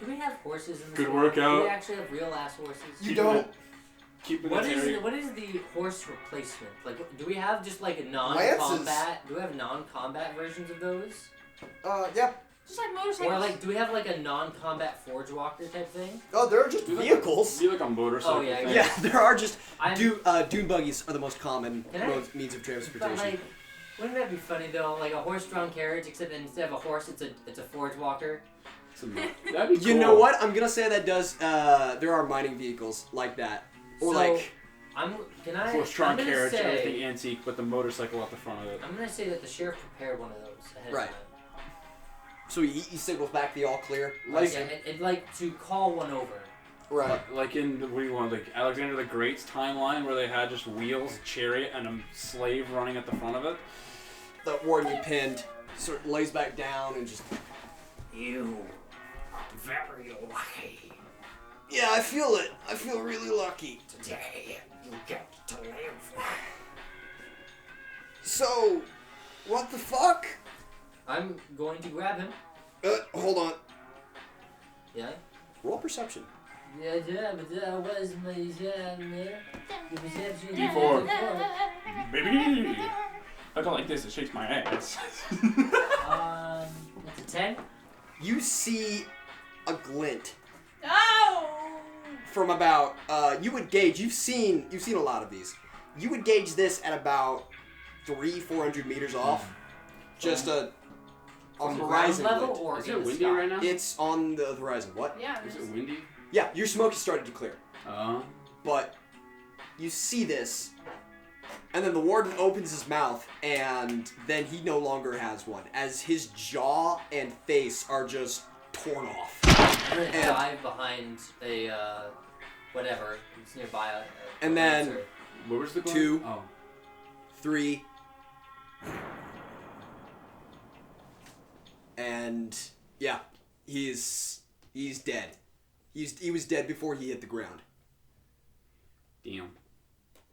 Do we have horses in this Good world? workout. Do we actually have real ass horses? You don't. What is the horse replacement? Like, do we have just like a non-combat? Lances. Do we have non-combat versions of those? Yeah. Just like motorcycles. Or like, do we have like a non-combat forge walker type thing? Oh, they're just vehicles. Be like a motorcycle. Oh, yeah, thing. Yeah, there are just dune buggies are the most common means of But transportation. like, wouldn't that be funny though? Like a horse-drawn carriage, except instead of a horse, it's a forge walker. That'd be cool. You know what? I'm gonna say that does. There are mining vehicles like that, or So, like. Horse-drawn carriage, everything antique, but the motorcycle at the front of it. I'm gonna say that the sheriff prepared one of those ahead Right. of time. So he signals back the all clear. Like, and like to call one over. Right. Like in what do you want? Like Alexander the Great's timeline, where they had just wheels, a chariot, and a slave running at the front of it. The warden you pinned sort of lays back down and just. You are very lucky. Yeah, I feel it. I feel really lucky. Today you get to live. So, what the fuck? I'm going to grab him. Hold on. Yeah? Roll perception. Yeah, but that was my there. The perception. D4. Baby! I don't like this, it shakes my ass. It's a 10. You see a glint Oh! from about. You would gauge. You've seen a lot of these. You would gauge this at about 400 meters off. Just a horizon level glint. or Is in it the windy sky? right now? It's on the horizon. What? Yeah. Is it windy? Yeah, your smoke has started to clear. Uh-huh. But you see this, and then the warden opens his mouth, and then he no longer has one, as his jaw and face are just torn off. I'm gonna dive behind a whatever. It's nearby. And then Where was the glint? 2, Oh. 3, and yeah, he's dead. He was dead before he hit the ground. Damn.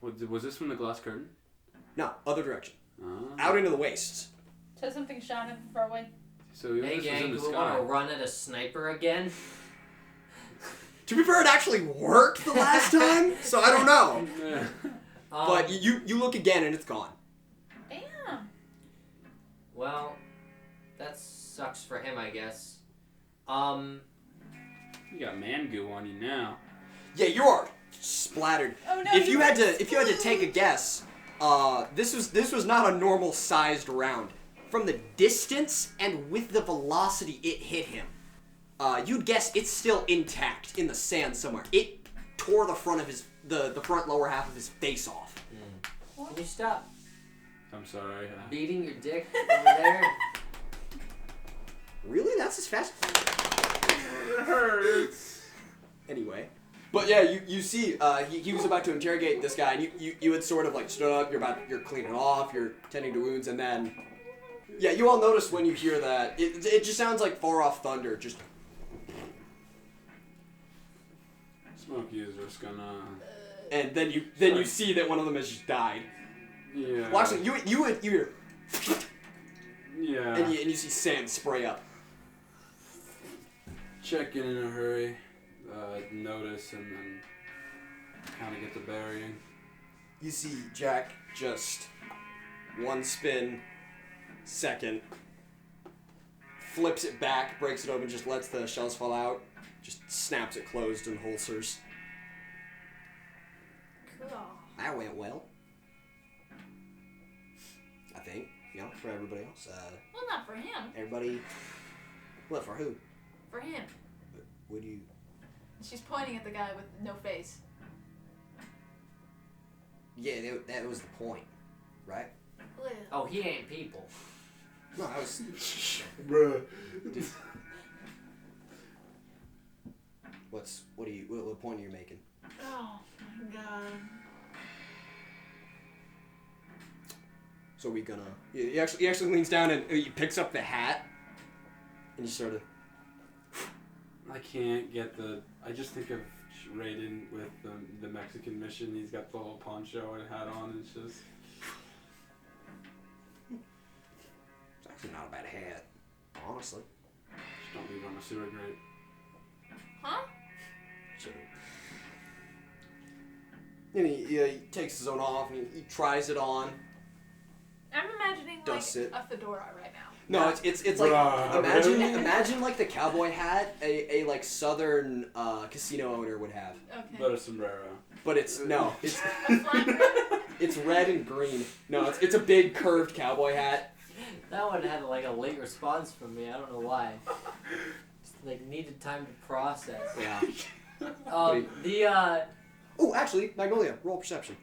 Was this from the glass curtain? No, other direction, Oh. out into the wastes. So something shot him from far away. So Hey this was gang, in the do we want sky. to run at a sniper again? To be fair, it actually worked the last time, so I don't know. Yeah. But you look again and it's gone. Damn. Well, that sucks for him, I guess. You got man goo on you now. Yeah, you are splattered. Oh no. If you had to take a guess, this was not a normal sized round. From the distance and with the velocity it hit him, you'd guess it's still intact in the sand somewhere. It tore the front of the front lower half of his face off. Can you stop I'm sorry. beating your dick over there? Really? That's as fast? It hurts. Anyway. But yeah, you see, he was about to interrogate this guy, and you had sort of like stood up, you're cleaning off, you're tending to wounds, and then, yeah, you all notice when you hear that, it just sounds like far off thunder, just. Smokey is just gonna. And then you see that one of them has just died. Yeah. Well, actually, you hear, Yeah. and you see sand spray up. Check in a hurry. Notice and then kind of get the burying. You see Jack just one spin, second, flips it back, breaks it open, just lets the shells fall out, just snaps it closed and holsters. Cool. That went well. I think, for everybody else. Well, not for him. Everybody. What, for who? For him. What do you. She's pointing at the guy with no face. Yeah, that was the point, right? Oh, he ain't people. No, I was. Bruh. What point are you making? Oh my god. So we gonna. He actually leans down and he picks up the hat, and you sort of. I can't get the. I just think of Raiden with the Mexican mission. He's got the little poncho and hat on. It's just. It's actually not a bad hat, honestly. Just don't leave on a sewer grate. Huh? And he takes his own off and he tries it on. I'm imagining like Does it. a fedora right now. No, it's like Bruh, really? imagine like the cowboy hat a like southern casino owner would have. Okay. But a sombrero. But it's A flat brim? it's red and green. No, it's a big curved cowboy hat. That one had like a late response from me. I don't know why. Just like needed time to process. Yeah. Oh, actually, Magnolia, roll perception.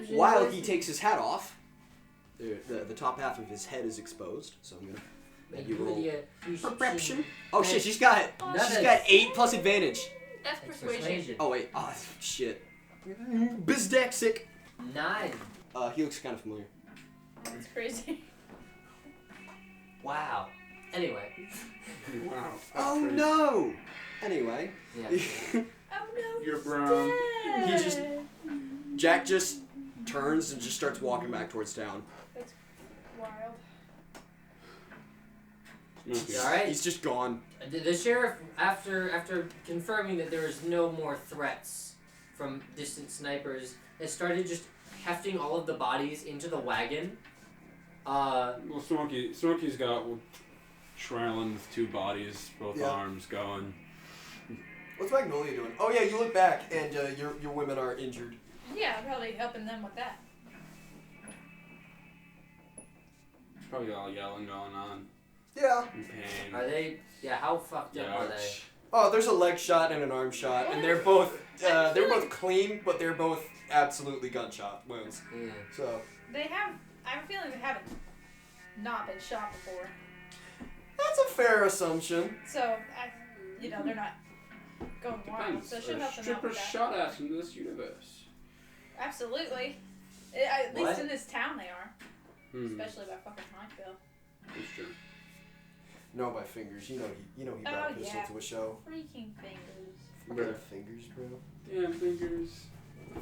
While he takes his hat off, the top half of his head is exposed. So I'm gonna let you roll perception. Oh shit, she's got 8 plus advantage. That's persuasion. Oh wait, shit. Bizdexic. 9. He looks kind of familiar. That's crazy. Wow. Anyway. Wow. Oh no. Anyway. Yeah. Oh no. You're brown. Jack just turns and just starts walking back towards town. That's wild. You alright? He's just gone. The sheriff, after confirming that there was no more threats from distant snipers, has started just hefting all of the bodies into the wagon. Well, Smokey's got trailing with 2 bodies, both Yeah. arms going. What's Magnolia doing? Oh yeah, you look back and your women are injured. Yeah, probably helping them with that. Probably all yelling going on. Yeah. In pain. Are they? Yeah. How fucked up are they? Ouch. Oh, there's a leg shot and an arm shot, and they're both clean, but they're both absolutely gunshot wounds. Yeah. So They have. I have a feeling they haven't not been shot before. that's a fair assumption. So they're not going wild. Depends. So she'll A help them out stripper with that. shot at in this universe. Absolutely. At least What? in this town they are. Hmm. Especially by fucking Pikeville. That's true. No, by fingers. You know he brought a pistol yeah. to a show. Freaking fingers. Fucking fingers, bro. Damn fingers.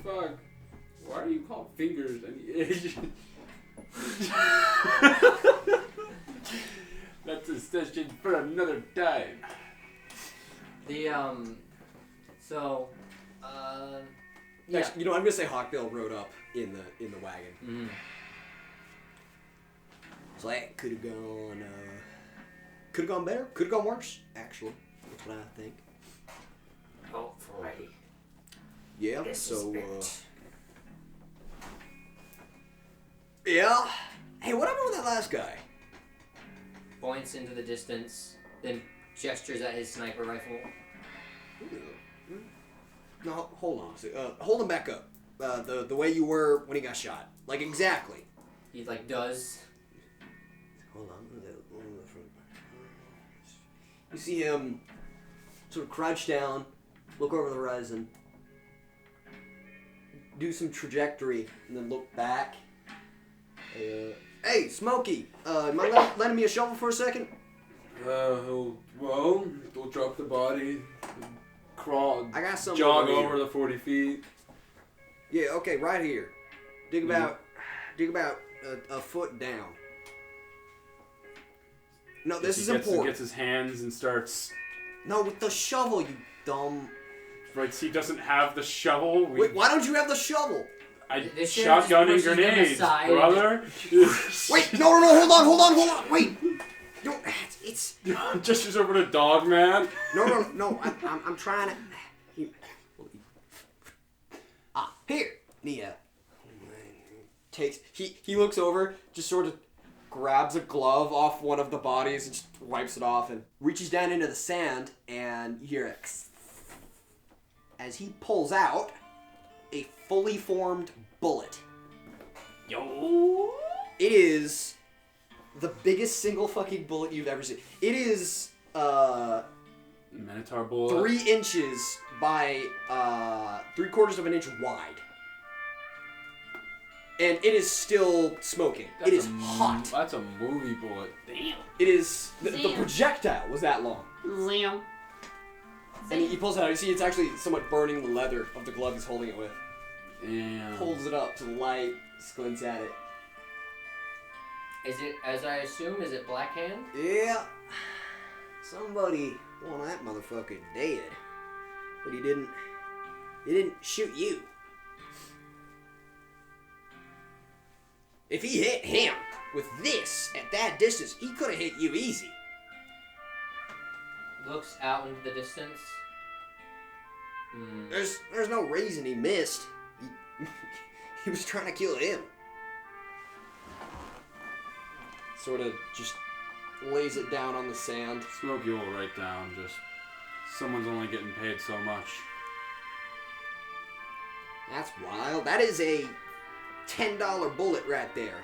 Fuck. Why are you called fingers? That's a session for another time. Yeah. Actually, I'm gonna say Hawkbill rode up in the wagon. Mm. So that could have gone better. Could have gone worse. Actually, that's what I think. Hopefully. Yeah. This So. is Yeah. Hey, what happened with that last guy? Points into the distance, then gestures at his sniper rifle. No, hold on. Hold him back up. The way you were when he got shot. Like exactly. He like does. Hold on. You see him sort of crouch down, look over the horizon, do some trajectory, and then look back. Hey, Smokey, mind lending me a shovel for a second? He'll drop the body, crawl, I got some jog over over here. the 40 feet. Yeah, okay, right here. Dig about a foot down. No, this is important. He gets his hands and starts. No, with the shovel, you dumb. Right, so he doesn't have the shovel. Wait, why don't you have the shovel? This sheriff just Shotgunning pushes them grenades, aside. brother. Wait, no, hold on, wait. No, it's Gestures over to Dog Man. no. I'm trying to. Here. He takes. He looks over, just sort of grabs a glove off one of the bodies and just wipes it off and reaches down into the sand, and you hear it as he pulls out a fully formed bullet. Yo. It is the biggest single fucking bullet you've ever seen. It is Minotaur bullet. 3 inches by 3/4 of an inch wide. And it is still smoking. That's it is a hot. That's a movie bullet. Damn. It is the Damn. projectile was that long. And he pulls it out. You see, it's actually somewhat burning the leather of the glove he's holding it with. Damn. Pulls it up to the light, squints at it. Is it, as I assume, is it Black Hand? Yeah. Somebody Well, that motherfucker dead. But he didn't shoot you. If he hit him with this at that distance, he could have hit you easy. Looks out into the distance. There's no reason he missed. He was trying to kill him. Sort of just lays it down on the sand. Smokey will write down just, someone's only getting paid so much. That's wild. That is a $10 bullet right there.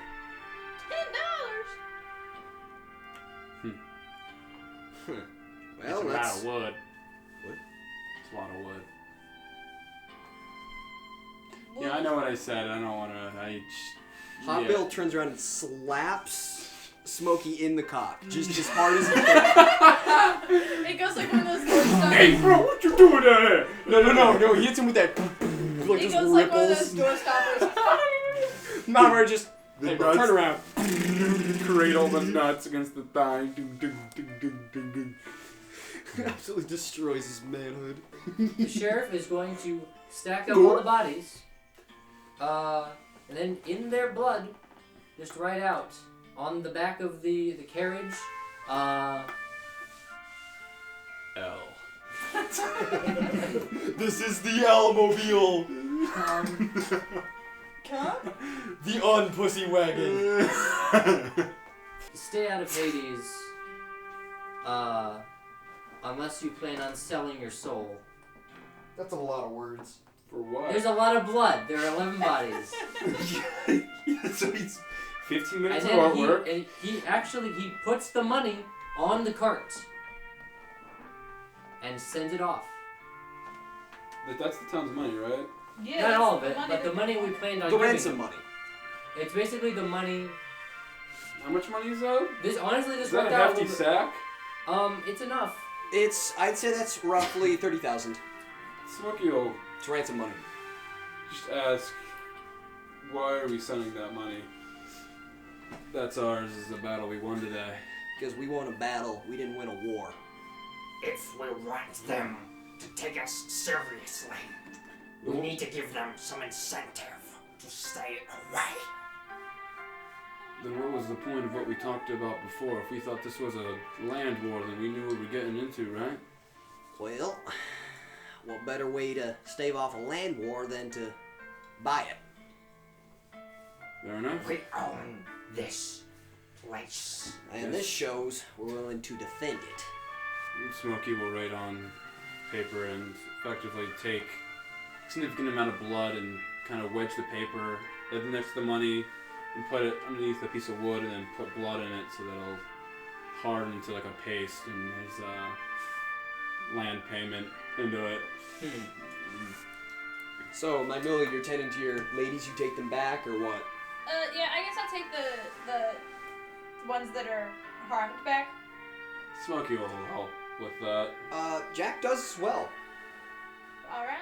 $10. Well, it's a lot that's... of wood. What? It's a lot of wood. Yeah, I know what I said. I don't want to... Hot Bill turns around and slaps Smokey in the cock. Just as hard as he can. It goes like one of those door stoppers. Hey, bro, what you doing down there? No, he hits him with that... like It just goes like one of ripples. those door stoppers. Mama just... Hey, bro, turn around. Cradle the nuts against the thigh. Ding, ding, ding, ding, ding, ding. Absolutely destroys his manhood. The sheriff is going to stack up all the bodies. And then in their blood, just write out on the back of the carriage, L. This is the L-mobile. The unpussy wagon. stay out of Hades, unless you plan on selling your soul. That's a lot of words. For what? There's a lot of blood. There are 11 bodies. So he's 15 minutes And of then artwork. he puts the money on the cart and sends it off. But that's the town's money, right? Yeah, Not that's all of the it, money but the that- money we planned on The giving ransom him. money. It's basically the money. How much money is that? This honestly, this Is that worked a out. hefty sack? It's enough. I'd say that's roughly 30,000. Smokey will It's ransom money. just ask, why are we sending that money? That's ours. This is the battle we won today. Because we won a battle, we didn't win a war. If we want them to take us seriously, we need to give them some incentive to stay away. Then what was the point of what we talked about before? If we thought this was a land war, then we knew what we were getting into, right? Well, what better way to stave off a land war than to buy it? Fair enough. We own this place. And this shows we're willing to defend it. Smokey will write on paper and effectively take a significant amount of blood and kind of wedge the paper next to the money and put it underneath a piece of wood and then put blood in it so that it'll harden into like a paste and his land payment into it. So, Magnolia, you're tending to your ladies, you take them back, or what? Yeah, I guess I'll take the ones that are harmed back. Smokey will help with that. Jack does as well. Alright.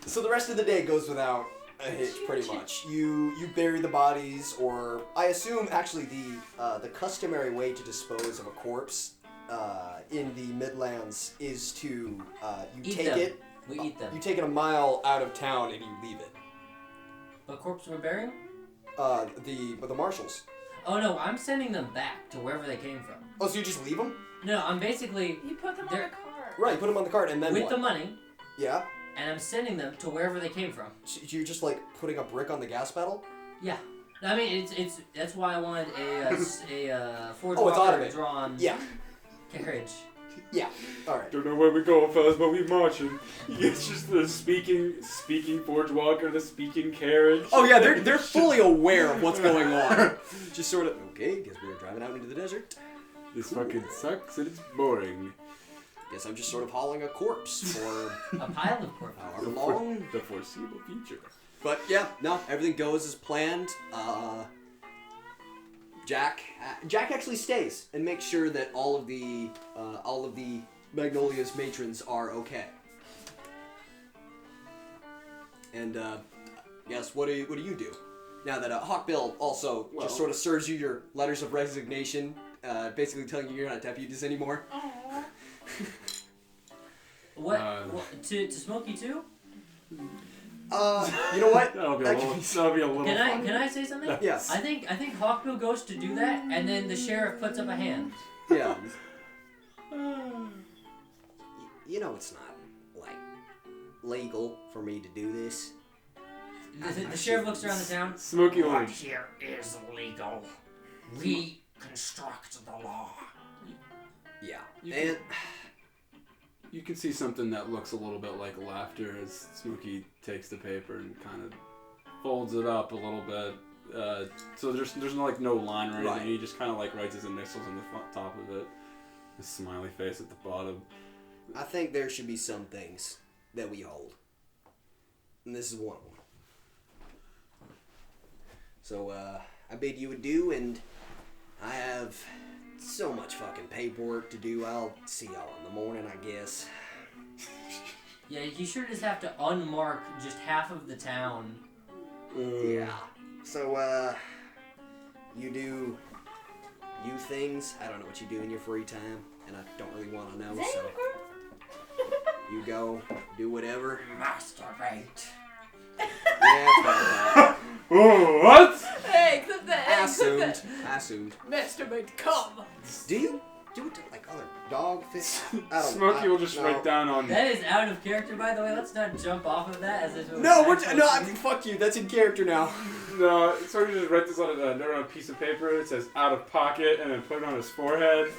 So the rest of the day goes without a hitch, pretty much. You bury the bodies, or I assume actually the customary way to dispose of a corpse in the Midlands is to you Eat take them. it. We eat them. You take it a mile out of town and you leave it. What corpse we're burying? The marshals. Oh no, I'm sending them back to wherever they came from. Oh, so you just leave them? No, I'm basically You put them on They're- the cart. Right, put them on the cart and then with what? the money, Yeah. and I'm sending them to wherever they came from. So you're just like putting a brick on the gas pedal? Yeah. I mean, it's that's why I wanted a Ford Oh, it's Walker automated. drawn Yeah. carriage. Yeah. All right. Don't know where we're going, fellas, but we marching. It's just the speaking Forge Walker, the speaking carriage. Oh yeah, they're fully aware of what's going on. Just sort of, okay, guess we're driving out into the desert. This fucking sucks and it's boring. Guess I'm just sort of hauling a corpse for A pile of corpses. however long. The foreseeable future. But yeah, no, everything goes as planned. Jack actually stays and makes sure that all of the Magnolia's matrons are okay. And yes, what do you do now that Hawkbill also Well- just sort of serves you your letters of resignation basically telling you you're not deputies anymore. Aww. What to Smokey too? You know what? That'll be a little. Can I say something? Yes. I think Hawkbill goes to do that, and then the sheriff puts up a hand. Yeah. You know it's not, like, legal for me to do this. The sheriff looks around the town. Smokey What Orange. here is legal. We construct the law. Yeah. You And You can see something that looks a little bit like laughter as Smokey takes the paper and kind of folds it up a little bit. So there's no line or anything. Right. He just kind of like writes his initials in the top of it. A smiley face at the bottom. I think there should be some things that we hold. And this is one of them. So, I bid you adieu, and I have so much fucking paperwork to do. I'll see y'all in the morning, I guess. Yeah, you sure just have to unmark just half of the town. Yeah. So, you do you things. I don't know what you do in your free time, and I don't really want to know, so you go, do whatever. Masturbate. Yeah, Oh, what? Hey, clip that. I Hey, clip assumed. I assumed. that. Masturbate, come. Do you do it to, like, other dog fish? I don't Smokey will just no. write down on. That is out of character, by the way. Let's not jump off of that as if it was No, we're actual no. I thing. mean, fuck you. That's in character now. No, Smokey just write this on a piece of paper. It says out of pocket, and then put it on his forehead.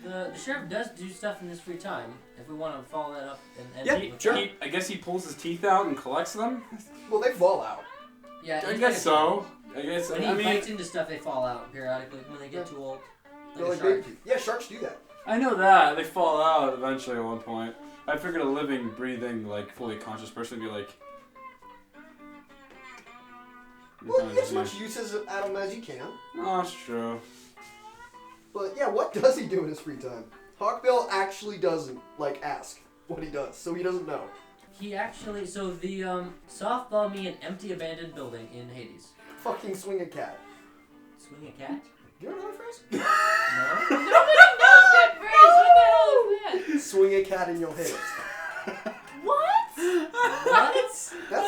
The sheriff does do stuff in his free time. If we want to follow that up and Yeah, sure. I guess he pulls his teeth out and collects them. Well, they fall out. Yeah, I it's guess like so. I guess. When he I mean, bites into stuff, they fall out periodically when they get too old. They're Like like a shark. baby teeth. Yeah, sharks do that. I know that they fall out eventually at one point. I figured a living, breathing, like fully conscious person would be like. Well, you get as much use out of them as you can. Oh, that's true. But yeah, what does he do in his free time? Hawkbill actually doesn't ask what he does, so he doesn't know. He actually, so the softball me an empty abandoned building in Hades. Fucking swing a cat. Swing a cat? You don't know that phrase? No. Nobody knows that phrase. What the hell is that? Swing a cat and you'll hit it. What? What? That's a I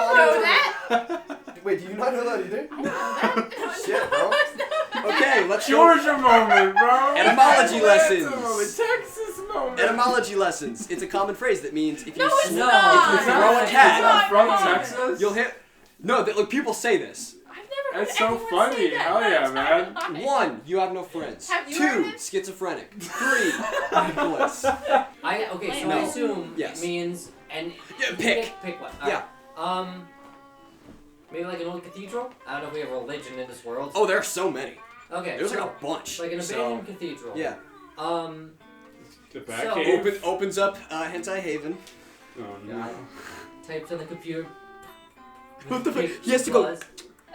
don't know that. Wait, do you not know that either? I know that. Shit, bro. Okay, let's go. Georgia moment, bro. Etymology lessons. Texas moment. Etymology lessons. It's a common phrase that means if you No, it's No, not. if you throw a cat, Is that from Come on. Texas? you'll hit. No, look, people say this. I've never heard That's so anyone funny. say that Hell in my yeah, entire man. life. 1, you have no friends. Have you 2, heard it? schizophrenic. 3, Nicholas. Okay, so No. I assume Yes. it means and Yeah, pick. pick one. Yeah. Alright. Maybe like an old cathedral. I don't know if we have religion in this world. Oh, there are so many. Okay. There's so like a bunch. like an So, abandoned cathedral. yeah. The back So- cave. Opens up Hentai Haven. Oh no. God. Types on the computer. What the fuck? He has to go. Let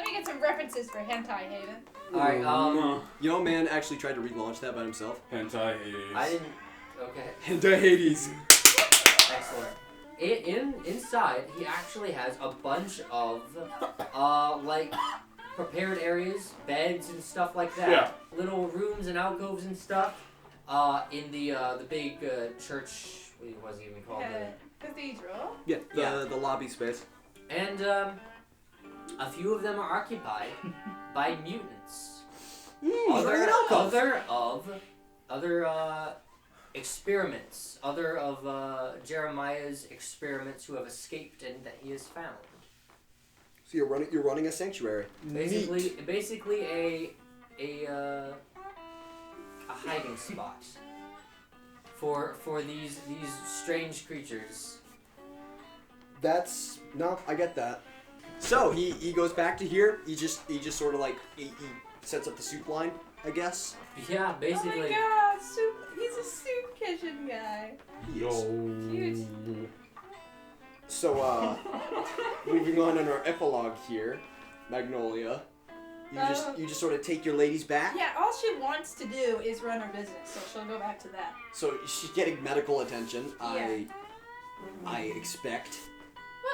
me get some references for Hentai Haven. Alright, No. You know, man actually tried to relaunch that by himself. Hentai Hades. I didn't. Okay. Hentai Hades. Excellent. Inside, he actually has a bunch of, prepared areas, beds and stuff like that. Yeah. Little rooms and alcoves and stuff. In the big church. What was it even called? Cathedral. Yeah, Yeah. the lobby space. And a few of them are occupied by mutants. Other experiments. Other of Jeremiah's experiments who have escaped and that he has found. So you're running a sanctuary. Basically a hiding spot for these strange creatures. I get that. So he goes back to here. He just sort of he sets up the soup line, I guess. Yeah, Oh basically. my god, he's a soup kitchen guy. Yo. Cute. So Moving on in our epilogue here, Magnolia. You just sort of take your ladies back. Yeah, all she wants to do is run her business, so she'll go back to that. So she's getting medical attention. Yeah. I expect.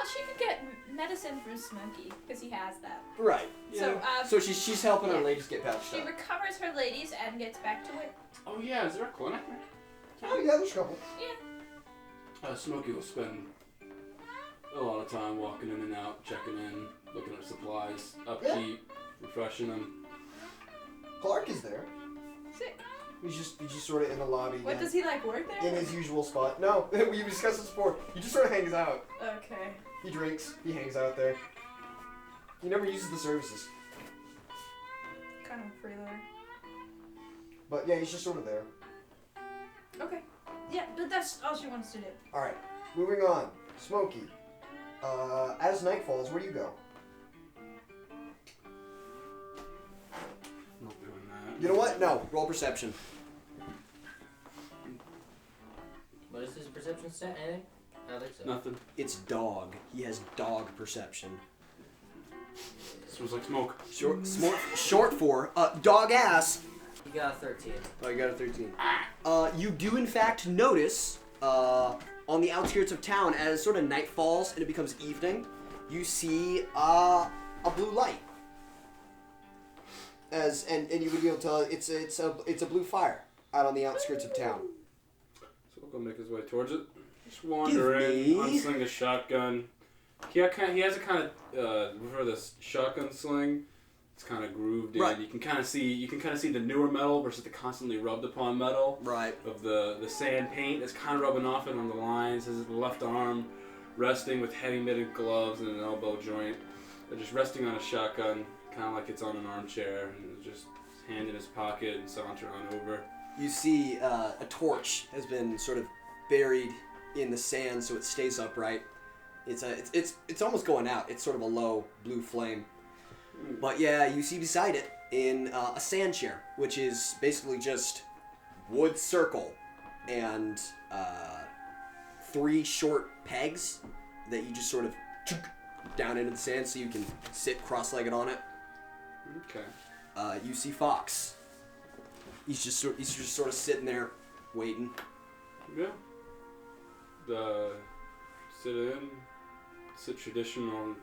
Well, she could get medicine from Smokey because he has that. Right. So, So she's helping her yeah. ladies get patched She up. recovers her ladies and gets back to it. Oh yeah, is there a clinic? Oh yeah, there's a couple. Smokey will spend a lot of time walking in and out, checking in, looking at supplies, upkeep, refreshing them. Clark is there. Sick. He's just sort of in the lobby. What, again, does he like work there? in his usual spot. No, we discussed this before. He just sort of hangs out. Okay. He drinks. He hangs out there. He never uses the services. Kind of a freeloader. But yeah, he's just sort of there. Okay. Yeah, but that's all she wants to do. All right, moving on. Smokey. As night falls, where do you go? Not doing that. You know what? No. Roll perception. What is his perception stat? Anything? I don't think so. Nothing. It's dog. He has dog perception. Smells like smoke. Short for dog ass. He got a 13. Oh, you got a 13. You do in fact notice on the outskirts of town, as sort of night falls and it becomes evening, you see a blue light. And you would be able to tell it's a blue fire out on the outskirts of town. So we'll go make his way towards it. Just wander in, unsling a shotgun. He has a kind of for this shotgun sling. It's kind of grooved in. Right. You can kind of see the newer metal versus the constantly rubbed upon metal. Right. Of the sand paint that's kind of rubbing off it on the lines. His left arm resting with heavy knitted gloves and an elbow joint. They're just resting on a shotgun, kind of like it's on an armchair, and just his hand in his pocket and saunter on over. You see a torch has been sort of buried in the sand so it stays upright. It's almost going out. It's sort of a low blue flame. But yeah, you see beside it in a sand chair, which is basically just wood circle and 3 short pegs that you just sort of down into the sand so you can sit cross-legged on it. Okay. You see Fox. He's just sort of sitting there waiting. Yeah. Sit traditional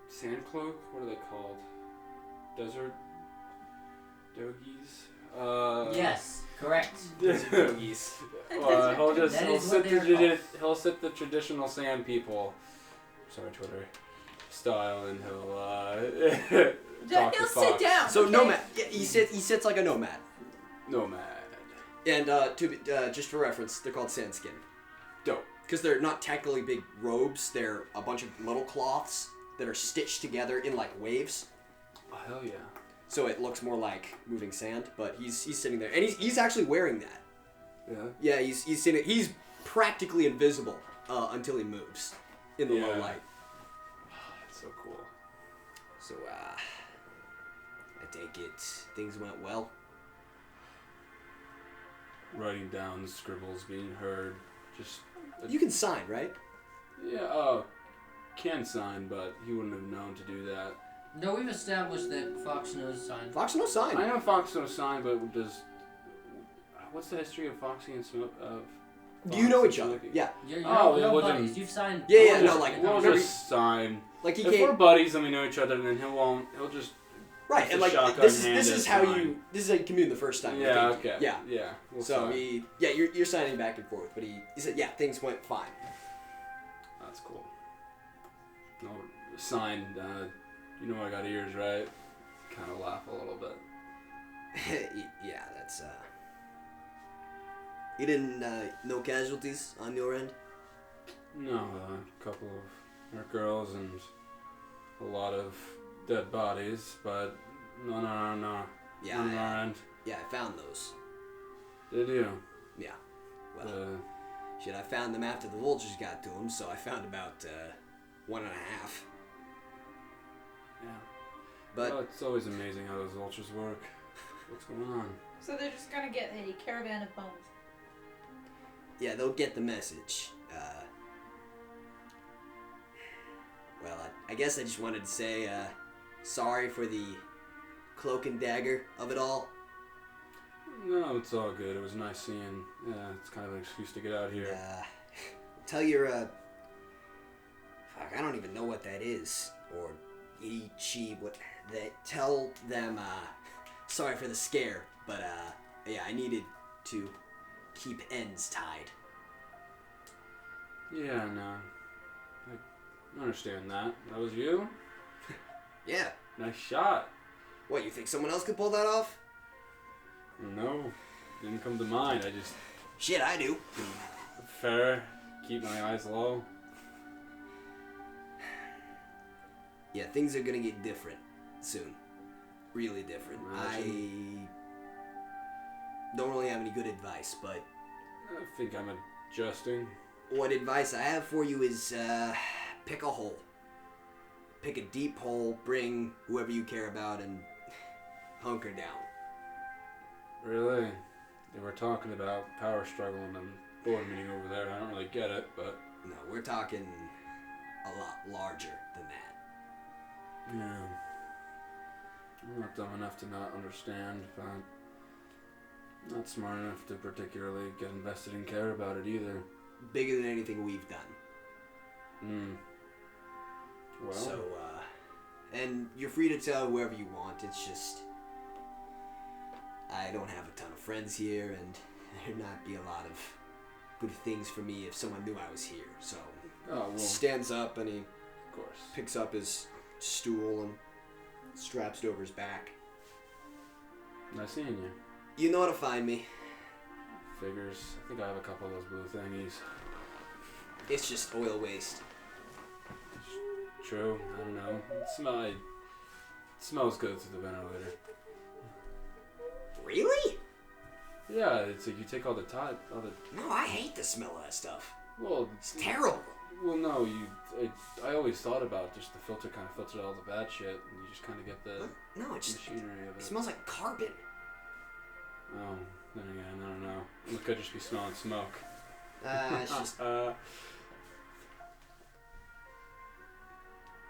sand cloak. What are they called? Desert dogies. Yes, correct. Doggies. He'll sit the traditional sand people. Sorry, Twitter. Style, and he'll talk He'll to sit Fox. down. So okay? nomad. Yeah, he sits like a nomad. Nomad. And just for reference, they're called sandskin. Dope. Because they're not technically big robes. They're a bunch of little cloths that are stitched together in like waves. Oh hell yeah. So it looks more like moving sand. But he's sitting there, and he's actually wearing that. Yeah. Yeah, he's sitting. He's practically invisible until he moves in the low light. That's so cool. So I take it things went well. Writing down scribbles being heard. Just. You can sign, right? Yeah. Can sign, but he wouldn't have known to do that. No, we've established that Fox knows sign. Fox no sign. I know Fox knows sign, but what's the history of Foxy and Do you know Fox each and other? Smokey? Yeah. You're Oh, no we'll buddies. just- You've signed. Yeah, We'll no, like we'll remember, just sign. like he If came. we're buddies and we know each other, then he'll just. Right, It's and a like shotgun this hand is is how fine. you communed the first time. I Yeah. think. Okay. Yeah. Yeah. We'll So sign. you're signing back and forth, but he said things went fine. That's cool. No, sign. You know I got ears, right? Kind of laugh a little bit. Yeah, that's You didn't no casualties on your end? No, a couple of hurt girls and a lot of dead bodies, but no. Yeah, On our end. yeah, I found those. Did you? Yeah. Well, shit, I found them after the vultures got to them, so I found about 1.5. Yeah. But Well, it's always amazing how those vultures work. What's going on? So they're just gonna get a caravan of bones. yeah, they'll get the message. Well, I guess I just wanted to say sorry for the cloak and dagger of it all. No, it's all good. It was nice seeing. Yeah, it's kind of an excuse to get out here. tell your, fuck, I don't even know what that is. Or he, she, what, tell them, sorry for the scare, but, yeah, I needed to keep ends tied. Yeah, no. I understand that. That was you? Yeah. Nice shot. What, you think someone else could pull that off? No. Didn't come to mind. I just... Shit, I do. Fair. Keep my eyes low. Yeah, things are gonna get different soon. Really different. Imagine. I don't really have any good advice, but I think I'm adjusting. what advice I have for you is, pick a hole. Pick a deep hole, bring whoever you care about, and hunker down. Really? They were talking about power struggle in the board meeting over there. I don't really get it, but... No, we're talking a lot larger than that. Yeah. I'm not dumb enough to not understand, but... not smart enough to particularly get invested and care about it either. Bigger than anything we've done. Well... So, and you're free to tell whoever you want, it's just... I don't have a ton of friends here, and there'd not be a lot of good things for me if someone knew I was here, so... Oh, well... Stands up and he Of course. picks up his stool and straps it over his back. Nice seeing you. You know how to find me. Figures. I think I have a couple of those blue thingies. It's just oil waste. True. I don't know. It smells good through the ventilator. Really? Yeah, it's like you take all the... No, I hate the smell of that stuff. Well, It's terrible. well, no, I always thought about just the filter kind of filtered all the bad shit, and you just kind of get the No, it just machinery of it it. smells like carbon. Oh, then again, I don't know. It could just be smelling smoke. It's just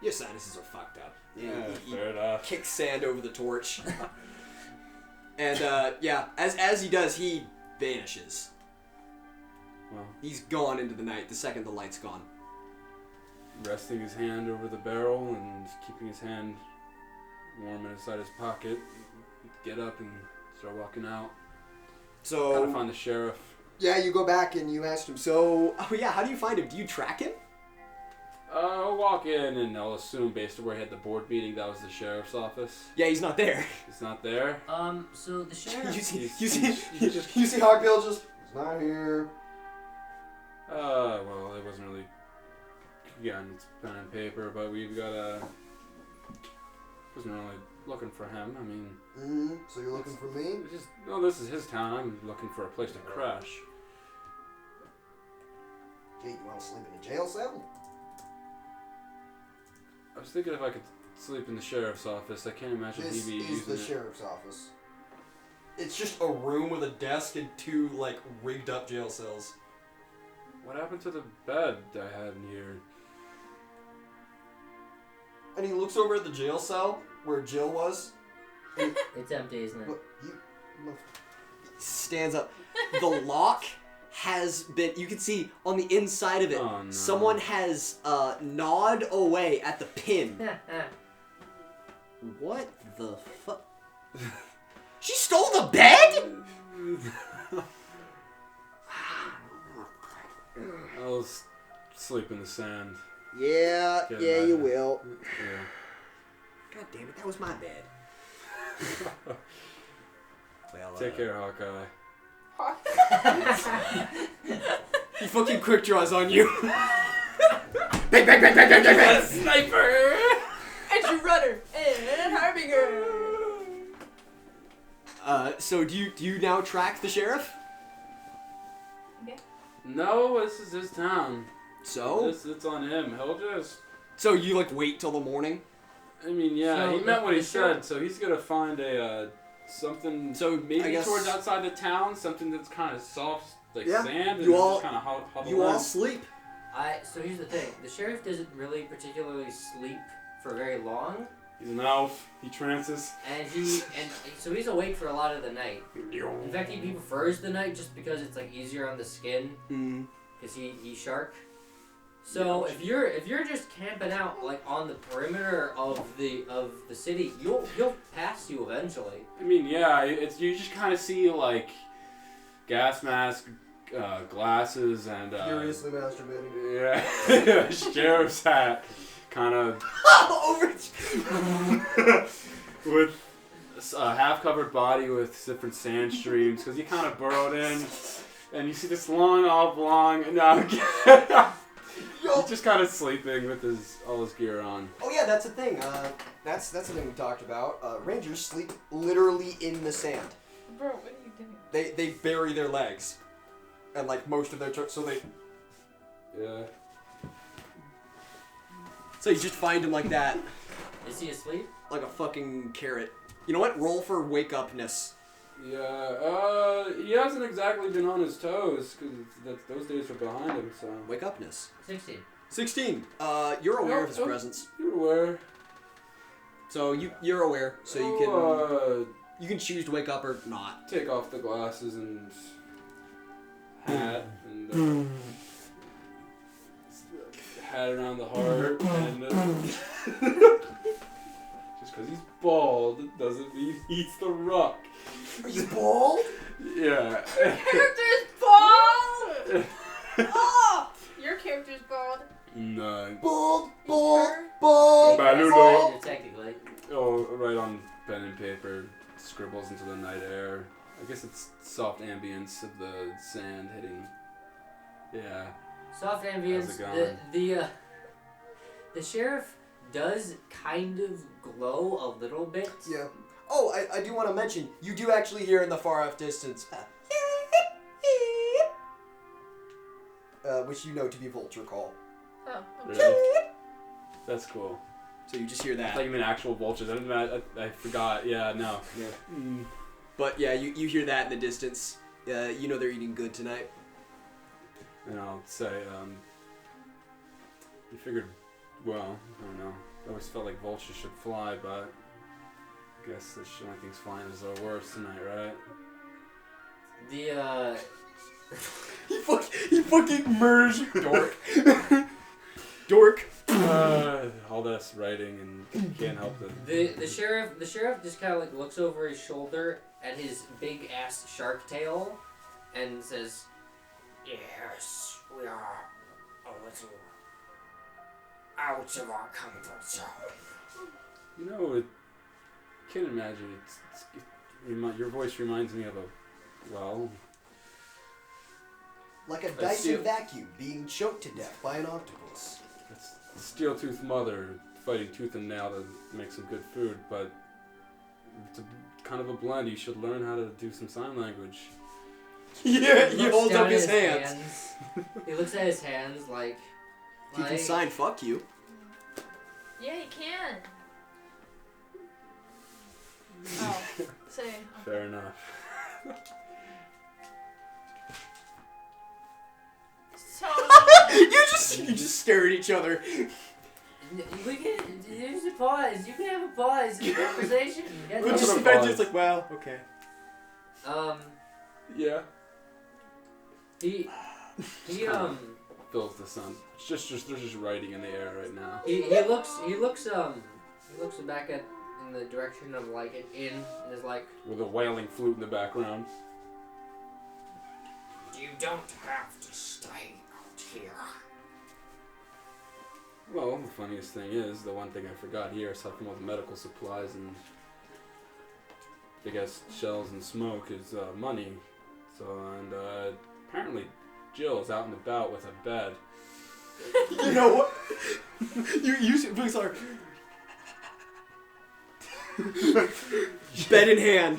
your sinuses are fucked up. Yeah, You fair enough. kick sand over the torch. And yeah, as he does, he vanishes. Well, He's gone into the night the second the light's gone. resting his hand over the barrel and keeping his hand warm inside his pocket, get up and start walking out. So Gotta find the sheriff. yeah, you go back and you ask him. So oh yeah, how do you find him? Do you track him? I'll walk in and I'll assume based on where he had the board meeting that was the sheriff's office. Yeah, he's not there. He's not there. So the sheriff. you see Harbinger just he's not here. Well, it wasn't really. Again, it's pen and paper, but we've got wasn't really looking for him. I mean. So you're looking for me? It's just, no, this is his town. I'm looking for a place to crash. Hey, you want to sleep in a jail cell? I was thinking if I could sleep in the sheriff's office. I can't imagine This he'd be is using the it. sheriff's office. It's just a room with a desk and two, like, rigged up jail cells. What happened to the bed I had in here? And he looks over at the jail cell where Jill was. It's empty, isn't it? Look, Stands up. The lock has been. You can see on the inside of it. Oh, no. Someone has gnawed away at the pin. What the fuck? She stole the bed? I'll sleep in the sand. Yeah, Can't yeah, you imagine. will. Yeah. God damn it, that was my bed. Well, Take care, Hawkeye. He fucking quick draws on you. Bang, bang, bang, bang, bang, bang, bang. Sniper! Entry runner and Harbinger. So do you now track the sheriff? No, this is his town. So? It's on him. He'll just... So you like wait till the morning? I mean, yeah, So he meant what he the sheriff- said, so he's gonna find a, something... So, maybe I guess- towards outside the town, something that's kind of soft, like Yeah, sand, and you all- just kind of huddle You all in. sleep. So here's the thing. The sheriff doesn't really particularly sleep for very long, He's an elf. He trances. and so he's awake for a lot of the night. In fact, he prefers the night just because it's like easier on the skin. Mm. because he's shark. So if you're just camping out like on the perimeter of the city, he'll pass you eventually. I mean, yeah, you just kind of see like gas mask, glasses, and Furiously masturbating. yeah, sheriff's hat, kind of with a half-covered body with different sand streams because he kind of burrowed in, and you see this long oblong. No. He's just kind of sleeping with all his gear on. Oh yeah, that's a thing. That's something we talked about. Rangers sleep literally in the sand. Bro, what are you doing? They bury their legs, and like most of their so they. Yeah. So you just find him like that, Is he asleep? like a fucking carrot. You know what? Roll for wake upness. Yeah. He hasn't exactly been on his toes because those days are behind him. So. Wake upness. 16. 16. You're aware of his presence. You're aware. So you're aware. So you can choose to wake up or not. Take off the glasses and hat and hat around the heart and just because he's bald doesn't mean he's the Rock. Are you bald? Yeah. Character's bald! Oh! Your character's bald. No. Bald. Baludo. Technically. Oh, right on pen and paper, scribbles into the night air. I guess it's soft ambience of the sand hitting. Yeah. Soft ambience. How's it going? The sheriff does kind of glow a little bit. Yeah. Oh, I do want to mention, you do actually hear in the far off distance, which you know to be vulture call. Oh, Really? That's cool. So you just hear I thought that. you meant actual vultures. I forgot. Yeah, no. Yeah. But yeah, you hear that in the distance. You know they're eating good tonight. And I'll say, you figured, well, I don't know. I always felt like vultures should fly, but I guess the only things flying is our worst tonight, right? The He fucking merged. Dork. Dork. All this writing and can't help it. the sheriff just kind of like looks over his shoulder at his big ass shark tail, and says, Yes, we are a little out of our comfort zone. You know, I can't imagine. Your voice reminds me of Like a Let's Dyson see. vacuum being choked to death by an octopus. it's steel-toothed mother fighting tooth and nail to make some good food, but it's kind of a blend. You should learn how to do some sign language. Yeah, he looks holds down up at his hands. He looks at his hands like He can sign fuck you. yeah, you can. Oh, say. Fair enough. So. you just stare at each other. We can. There's a pause. You can have a pause in the conversation. You We're guys just a have- eventually it's like, well, okay. Yeah. He Fills the sun. It's just there's just writing in the air right now. he looks back in the direction of like an inn and is like, With a wailing flute in the background. You don't have to stay out here. Well, the funniest thing is, the one thing I forgot here, aside from all the medical supplies and big ass shells and smoke, is money. So, and apparently Jill's out and about with a bed. You know what? you please are bed in hand.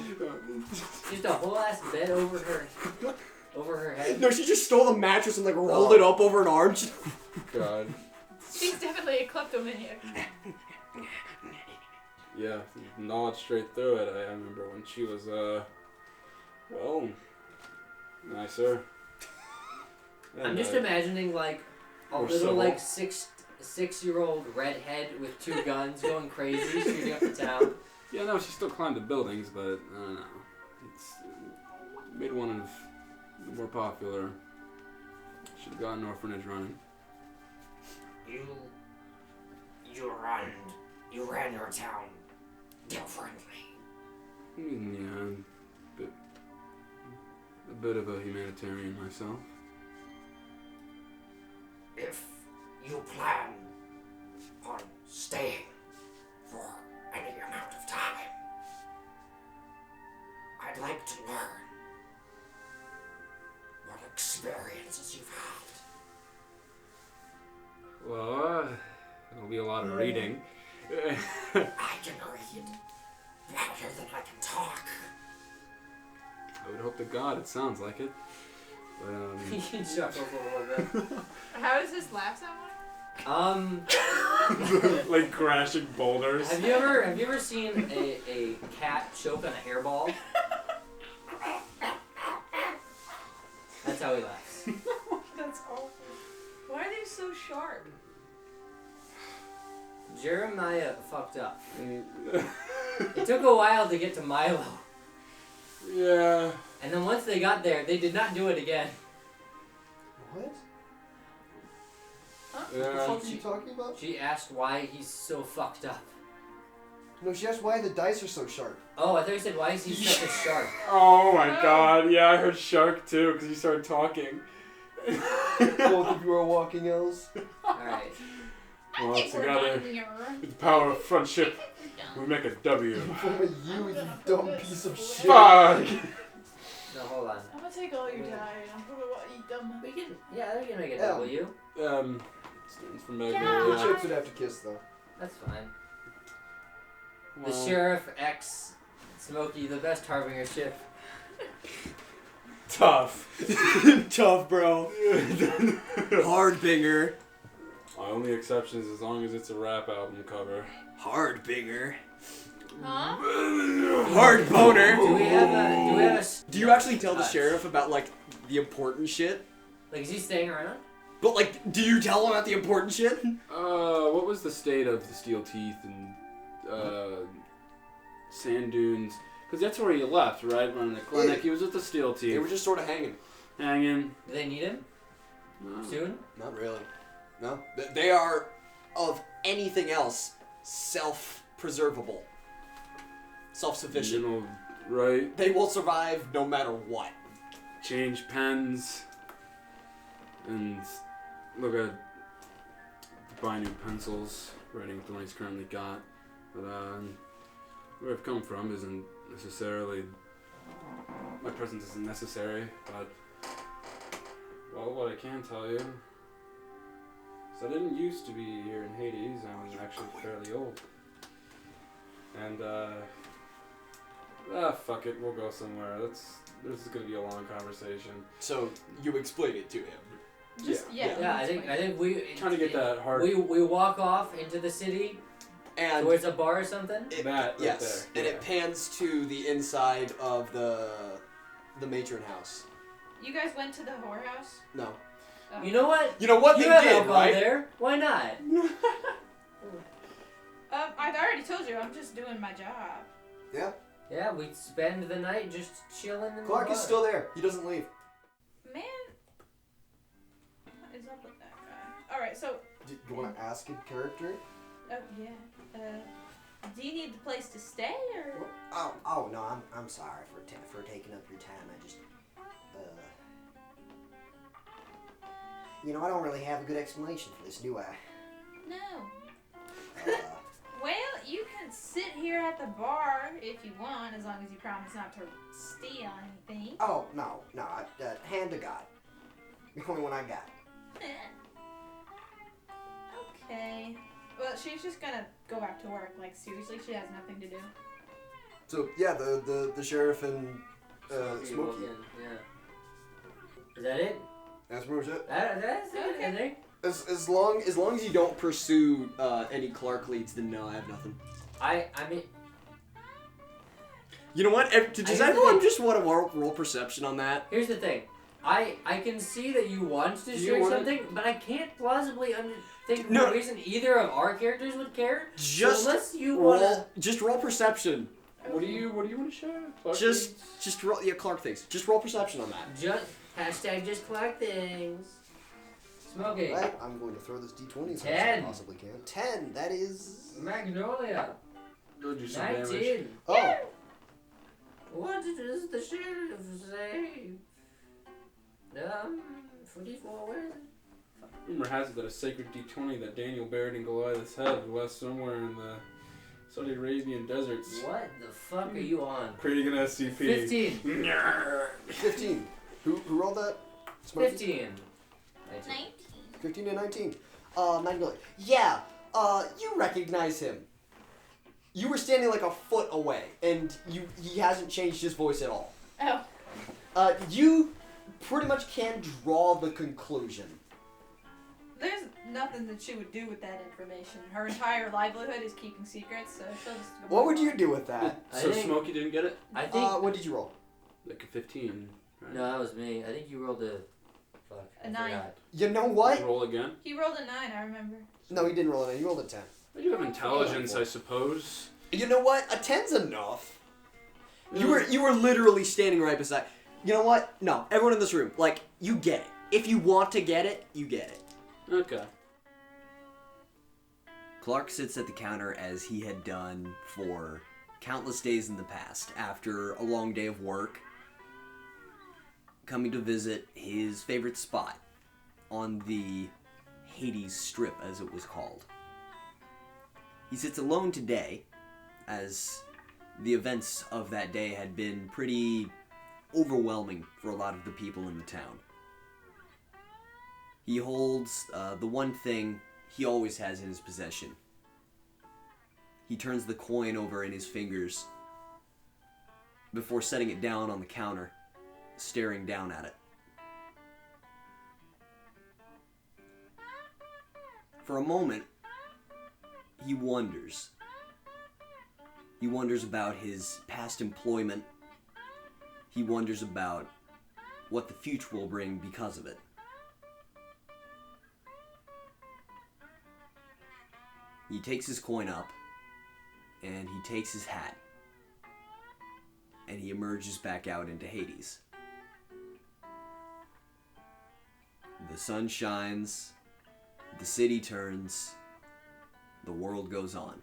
just a whole ass bed over her head. No, she just stole the mattress and like rolled it up over an arm. God. She's definitely a kleptomaniac. Yeah, gnawed straight through it. I remember when she was, well, nicer. I'm And, just imagining like a Or little civil. like six-year-old redhead with 2 guns going crazy shooting up the town. Yeah, no, she still climbed the buildings, but I don't know. It's made one of the more popular Should have gotten an orphanage running. You ran your town differently. Yeah, a bit of a humanitarian myself. If you plan on staying for any amount of time, I'd like to learn what experiences you've had. Well, it'll be a lot of reading. I can read better than I can talk. I would hope to God it sounds like it. But, He chuckles a little bit. How does his laugh sound like? like crashing boulders. Have you ever seen a cat choke on a hairball? That's how he laughs. That's awful. Why are they so sharp? Jeremiah fucked up. It took a while to get to Milo. Yeah. And then once they got there, they did not do it again. What? Huh? What the Yeah. fuck are you talking about? She asked why he's so fucked up. No, she asked why the dice are so sharp. Oh, I thought you said why is he such a shark? Oh my God. Yeah, I heard shark too because you started talking. Both of you are walking elves. Alright. Well, I think we're together, done here. with the power of friendship, we make a W. From you dumb piece of shit. Fuck! No, hold on. I'm gonna take all your dye and I'm gonna eat them. We can, yeah, we can make a Yeah. W. Students from The Magnolia. chips would have to kiss though. That's fine. The Well, Sheriff X Smokey, the best Harbinger ship. Tough. Tough, bro. Harbinger. My only exception is as long as it's a rap album cover. Harbinger. Huh? Hard boner. Do we have a Do you actually tell the touch? sheriff about, like, the important shit? Like, is he staying around? But, like, do you tell him about the important shit? What was the state of the Steel Teeth and Sand Dunes? Because that's where he left, right? Running the clinic. He was with the Steel They Teeth. were just sort of hanging. Hanging. Do they need him No. soon? Not really. No. They are, of anything else, self-preservable. Self-sufficient. You know, right? They will survive no matter what. Change pens. And look at buy new pencils, writing with the one he's currently got. But where I've come from isn't necessarily my presence isn't necessary, but well, what I can tell you is I didn't used to be here in Hades. I'm actually fairly old. And fuck it, we'll go somewhere. This is gonna be a long conversation. So you explain it to him. Just, yeah. Yeah, I think we Trying to get that hard. We walk off into the city And towards a bar or something. it, That right yes, there, and yeah. it pans to the inside of the matron house. You guys went to the whorehouse? No. Oh. You know what? You know what You they have did, alcohol right? there. Why not? I've already told you, I'm just doing my job. Yeah. Yeah, we spend the night just chilling in Clark the is bar. still there. He doesn't leave. Man, what is up with that guy? Alright, so, Do you want to ask in character? oh yeah. Do you need the place to stay, or? Oh no, I'm sorry for taking up your time. I just, I don't really have a good explanation for this, do I? No. Uh, Well, you can sit here at the bar if you want, as long as you promise not to steal anything. oh no, hand to God. The only one I got. Okay. Well, she's just gonna go back to work. Like, seriously, she has nothing to do. So yeah, the sheriff and Smokey walk Smokey. in, yeah. Is that it? That's pretty much it. That's it. Okay. I think. As long as you don't pursue any Clark leads, then no, I have nothing. I mean, You know what? Does I everyone think- just want to roll perception on that? here's the thing. I can see that you want to Do you share wanna- something, but I can't plausibly think No. the reason either of our characters would care. Just so unless you wanna. roll perception. What do you want to share? Clark Just roll. Yeah, Clark thinks. Just roll perception on that. Just # just Clark things. Smokey. Right, I'm going to throw this d20 as much as I 10. possibly can. 10. That is. Magnolia. Go do some damage. 19. Oh, What does the sheriff say? 44, where is it? Rumor has it that a sacred D20 that Daniel buried in Goliath's head was somewhere in the Saudi Arabian deserts. What the fuck are you on? Creating an SCP. 15. 15. Who rolled that? Smokey? 15. 19. 15 and 19. Magnolia. Yeah, you recognize him. You were standing like a foot away, and he hasn't changed his voice at all. Oh. You pretty much can draw the conclusion. There's nothing that she would do with that information. Her entire livelihood is keeping secrets, so she'll just... What would you do with that? So I think- Smokey didn't get it? I think. What did you roll? Like a 15. Right? No, that was me. I think you rolled a. Fuck. I A 9. forgot. You know what? Roll again? He rolled a 9, I remember. No, he didn't roll a 9. He rolled a 10. Well, you have intelligence, I suppose. You know what? A 10's enough. You were literally standing right beside. You know what? No, everyone in this room, like, you get it. If you want to get it, you get it. Okay. Clark sits at the counter as he had done for countless days in the past after a long day of work, coming to visit his favorite spot on the Hades Strip, as it was called. He sits alone today, as the events of that day had been pretty overwhelming for a lot of the people in the town. He holds the one thing he always has in his possession. He turns the coin over in his fingers before setting it down on the counter, staring down at it. For a moment, he wonders. He wonders about his past employment. He wonders about what the future will bring because of it. He takes his coin up, and he takes his hat, and he emerges back out into Hades. The sun shines, the city turns, the world goes on.